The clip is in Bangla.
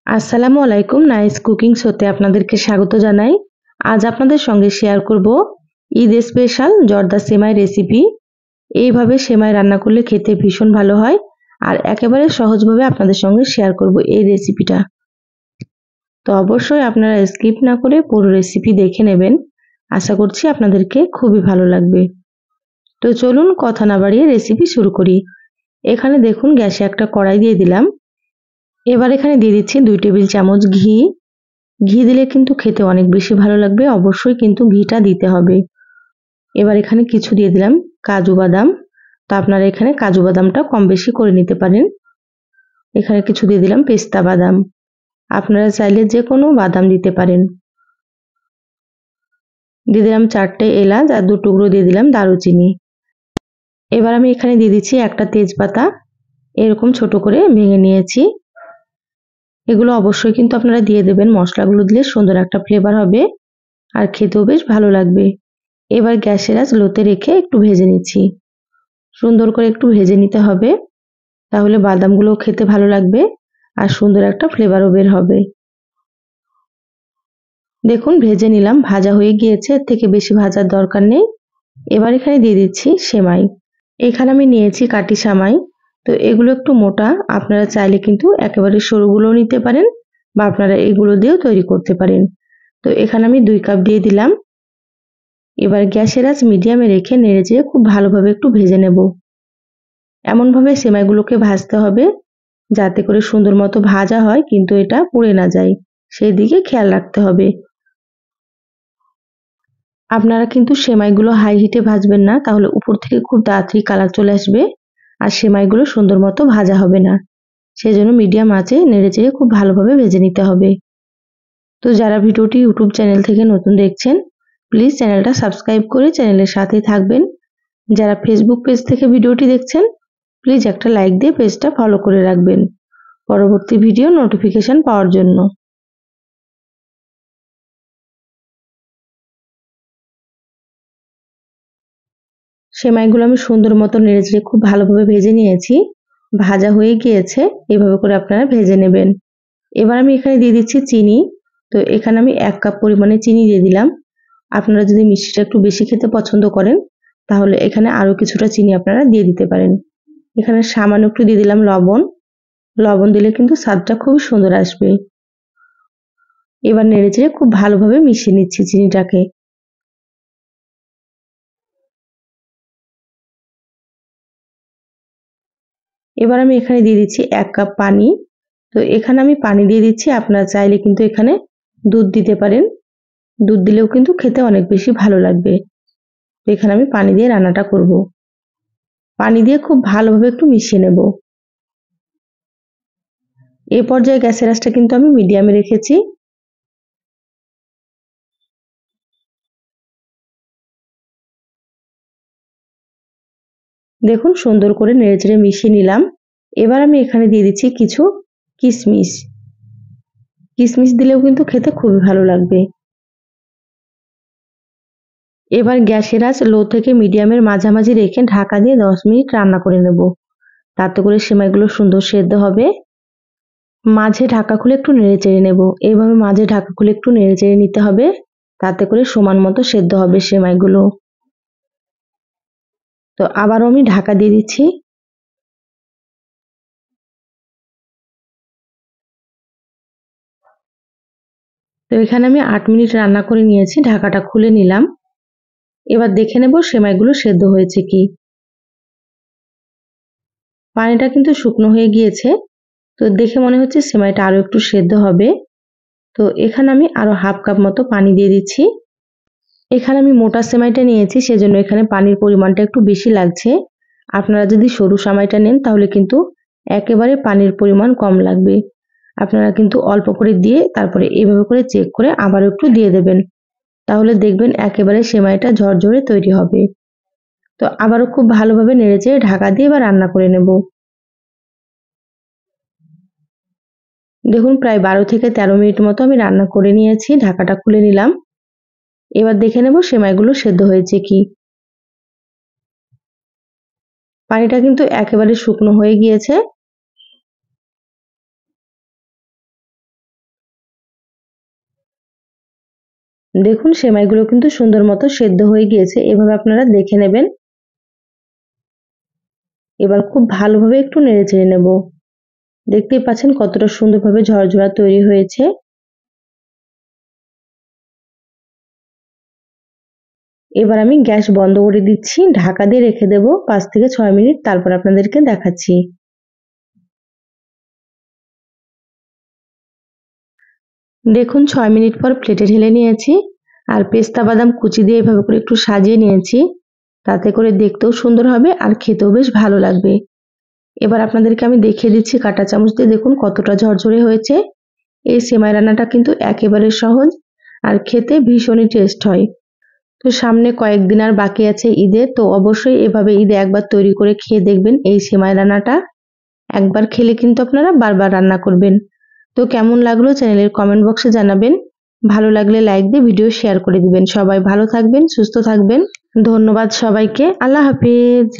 আসসালামু আলাইকুম, নাইস কুকিং শোতে আপনাদেরকে স্বাগত জানাই। আজ আপনাদের সঙ্গে শেয়ার করব ঈদ স্পেশাল জর্দা সেমাই রেসিপি। এইভাবে সেমাই রান্না করলে খেতে ভীষণ ভালো হয়, আর একেবারে সহজভাবে আপনাদের সঙ্গে শেয়ার করব এই রেসিপিটা। তো অবশ্যই আপনারা স্কিপ না করে পুরো রেসিপি দেখে নেবেন। আশা করছি আপনাদেরকে খুবই ভালো লাগবে। তো চলুন কথা না বাড়িয়ে রেসিপি শুরু করি। এখানে দেখুন গ্যাসে একটা কড়াই দিয়ে দিলাম। এবার এখানে দিয়ে দিচ্ছি 2 টেবিল চামচ ঘি। ঘি দিলে কিন্তু খেতে অনেক বেশি ভালো লাগবে, অবশ্যই কিন্তু ঘিটা দিতে হবে। এবার এখানে কিছু দিয়ে দিলাম কাজু বাদাম। তো আপনারা এখানে কাজু বাদামটা কম বেশি করে নিতে পারেন। এখানে কিছু দিয়ে দিলাম পেস্তা বাদাম। আপনারা চাইলে যে কোনো বাদাম দিতে পারেন। দিয়ে দিলাম 4টে এলাচ আর 2 টুকরো দিয়ে দিলাম দারুচিনি। এবার আমি এখানে দিয়ে দিচ্ছি একটা তেজপাতা, এরকম ছোট করে ভেঙে নিয়েছি। এগুলো অবশ্যই কিন্তু আপনারা দিয়ে দেবেন, মশলাগুলো দিলে সুন্দর একটা ফ্লেভার হবে আর খেতেও বেশ ভালো লাগবে। এবার গ্যাসের আঁচ লোতে রেখে একটু ভেজে নিচ্ছি। সুন্দর করে একটু ভেজে নিতে হবে, তাহলে বাদামগুলো খেতে ভালো লাগবে আর সুন্দর একটা ফ্লেভারও বের হবে। দেখুন ভেজে নিলাম, ভাজা হয়ে গিয়েছে, এর থেকে বেশি ভাজার দরকার নেই। এবার এখানে দিয়ে দিচ্ছি সেমাই। এখানে আমি নিয়েছি কাটি সেমাই। তো এগুলো একটু মোটা, আপনারা চাইলে কিন্তু একেবারে সরুগুলোও নিতে পারেন বা আপনারা এগুলো দিয়েও তৈরি করতে পারেন। তো এখানে আমি 2 কাপ দিয়ে দিলাম। এবার গ্যাসের আঁচ মিডিয়ামে রেখে নেড়েচেড়ে খুব ভালোভাবে একটু ভেজে নেব। এমনভাবে সেমাইগুলোকে ভাজতে হবে যাতে করে সুন্দর মতো ভাজা হয়, কিন্তু এটা পুড়ে না যায়, সেই দিকে খেয়াল রাখতে হবে। আপনারা কিন্তু সেমাইগুলো হাই হিটে ভাজবেন না, তাহলে উপর থেকে খুব তাড়াতাড়ি কালার চলে আসবে আর সেমাইগুলো সুন্দর মতো ভাজা হবে না। সেজন্য মিডিয়াম আঁচে নেড়েচেড়ে খুব ভালোভাবে ভেজে নিতে হবে। তো যারা ভিডিওটি ইউটিউব চ্যানেল থেকে নতুন দেখছেন, প্লিজ চ্যানেলটা সাবস্ক্রাইব করে চ্যানেলের সাথেই থাকবেন। যারা ফেসবুক পেজ থেকে ভিডিওটি দেখছেন, প্লিজ একটা লাইক দিয়ে পেজটা ফলো করে রাখবেন পরবর্তী ভিডিও নোটিফিকেশন পাওয়ার জন্য। সেমাইগুলো আমি সুন্দর মতো নেড়েচেড়ে খুব ভালোভাবে ভেজে নিয়েছি। ভাজা হয়ে গিয়েছে, এভাবে করে আপনারা ভেজে নেবেন। এবার আমি এখানে দিয়ে দিচ্ছি চিনি। তো এখানে আমি 1 কাপ পরিমাণে চিনি দিয়ে দিলাম। আপনারা যদি মিষ্টিটা একটু বেশি খেতে পছন্দ করেন, তাহলে এখানে আরো কিছুটা চিনি আপনারা দিয়ে দিতে পারেন। এখানে সামান্য একটু দিয়ে দিলাম লবণ। লবণ দিলে কিন্তু স্বাদটা খুবই সুন্দর আসবে। এবার নেড়েচেড়ে খুব ভালোভাবে মিশিয়ে নিচ্ছি চিনিটাকে। এবার আমি এখানে দিয়ে দিচ্ছি 1 কাপ পানি। তো এখানে আমি পানি দিয়ে দিচ্ছি, আপনারা চাইলে কিন্তু এখানে দুধ দিতে পারেন। দুধ দিলেও কিন্তু খেতে অনেক বেশি ভালো লাগবে। তো এখানে আমি পানি দিয়ে রান্নাটা করব। পানি দিয়ে খুব ভালোভাবে একটু মিশিয়ে নেব। এই পর্যায়ে গ্যাসের আঁচটা কিন্তু আমি মিডিয়ামে রেখেছি। দেখুন সুন্দর করে নেড়েচেড়ে মিশিয়ে নিলাম। এবার আমি এখানে দিয়ে দিচ্ছি কিছু কিশমিশ। কিশমিশ দিলেও কিন্তু খেতে খুবই ভালো লাগবে। এবার গ্যাসের আঁচ লো থেকে মিডিয়ামের মাঝামাঝি রেখে ঢাকা দিয়ে 10 মিনিট রান্না করে নেব। তাতে করে সেমাইগুলো সুন্দর সেদ্ধ হবে। মাঝে ঢাকা খুলে একটু নেড়েচেড়ে নেব। এইভাবে মাঝে ঢাকা খুলে একটু নেড়েচেড়ে নিতে হবে, তাতে করে সমান মতো সেদ্ধ হবে সেমাইগুলো। তো আবারও আমি ঢাকা দিয়ে দিচ্ছি। তো এখানে আমি 8 মিনিট রান্না করে নিয়েছি, ঢাকাটা খুলে নিলাম। এবার দেখে নেব সেমাইগুলো সেদ্ধ হয়েছে কি। পানিটা কিন্তু শুকনো হয়ে গিয়েছে। তো দেখে মনে হচ্ছে সেমাইটা আরো একটু সেদ্ধ হবে। তো এখানে আমি আরো হাফ কাপ মতো পানি দিয়ে দিচ্ছি। এখানে আমি মোটা সেমাইটা নিয়েছি, সেজন্য এখানে পানির পরিমাণটা একটু বেশি লাগছে। আপনারা যদি সরু সেমাইটা নেন তাহলে কিন্তু একেবারে পানির পরিমাণ কম লাগবে। আপনারা কিন্তু অল্প করে দিয়ে তারপরে এইভাবে করে চেক করে আবার একটু দিয়ে দেবেন, তাহলে দেখবেন একেবারে সেমাইটা ঝরঝরে তৈরি হবে। তো আবারও খুব ভালোভাবে নেড়েচেড়ে ঢাকা দিয়ে এবার রান্না করে নেব। দেখুন প্রায় 12 থেকে 13 মিনিট মতো আমি রান্না করে নিয়েছি, ঢাকাটা খুলে নিলাম। এবার দেখে নেব সেমাইগুলো সেদ্ধ হয়েছে কি। পানিটা কিন্তু একেবারে শুকনো হয়ে গিয়েছে। দেখুন সেমাইগুলো কিন্তু সুন্দর মতো সেদ্ধ হয়ে গিয়েছে, এভাবে আপনারা দেখে নেবেন। এবার খুব ভালোভাবে একটু নেড়ে চেড়ে নেব। দেখতেই পাচ্ছেন কতটা সুন্দরভাবে ঝরঝরা তৈরি হয়েছে। এবার আমি গ্যাস বন্ধ করে দিচ্ছি, ঢাকা দিয়ে রেখে দেব 5 থেকে 6 মিনিট, তারপর আপনাদেরকে দেখাচ্ছি। দেখুন 6 মিনিট পর প্লেটে ঢেলে নিয়েছি, আর পেস্তা বাদাম কুচি দিয়ে এভাবে করে একটু সাজিয়ে নিয়েছি, তাতে করে দেখতেও সুন্দর হবে আর খেতেও বেশ ভালো লাগবে। এবার আপনাদেরকে আমি দেখিয়ে দিচ্ছি কাঁটা চামচ দিয়ে, দেখুন কতটা ঝরঝরে হয়েছে। এই সেমাই রান্নাটা কিন্তু একেবারে সহজ আর খেতে ভীষণই টেস্ট হয়। তো সামনে কয়েকদিন আর বাকি আছে ঈদের, তো অবশ্যই এভাবে ঈদে একবার তৈরি করে খেয়ে দেখবেন এই সেমাই রান্নাটা। একবার খেলে কিন্তু আপনারা বারবার রান্না করবেন। তো কেমন লাগলো চ্যানেলের কমেন্ট বক্সে জানাবেন। ভালো লাগলে লাইক দিয়ে ভিডিও শেয়ার করে দিবেন। সবাই ভালো থাকবেন, সুস্থ থাকবেন। ধন্যবাদ সবাইকে। আল্লাহ হাফেজ।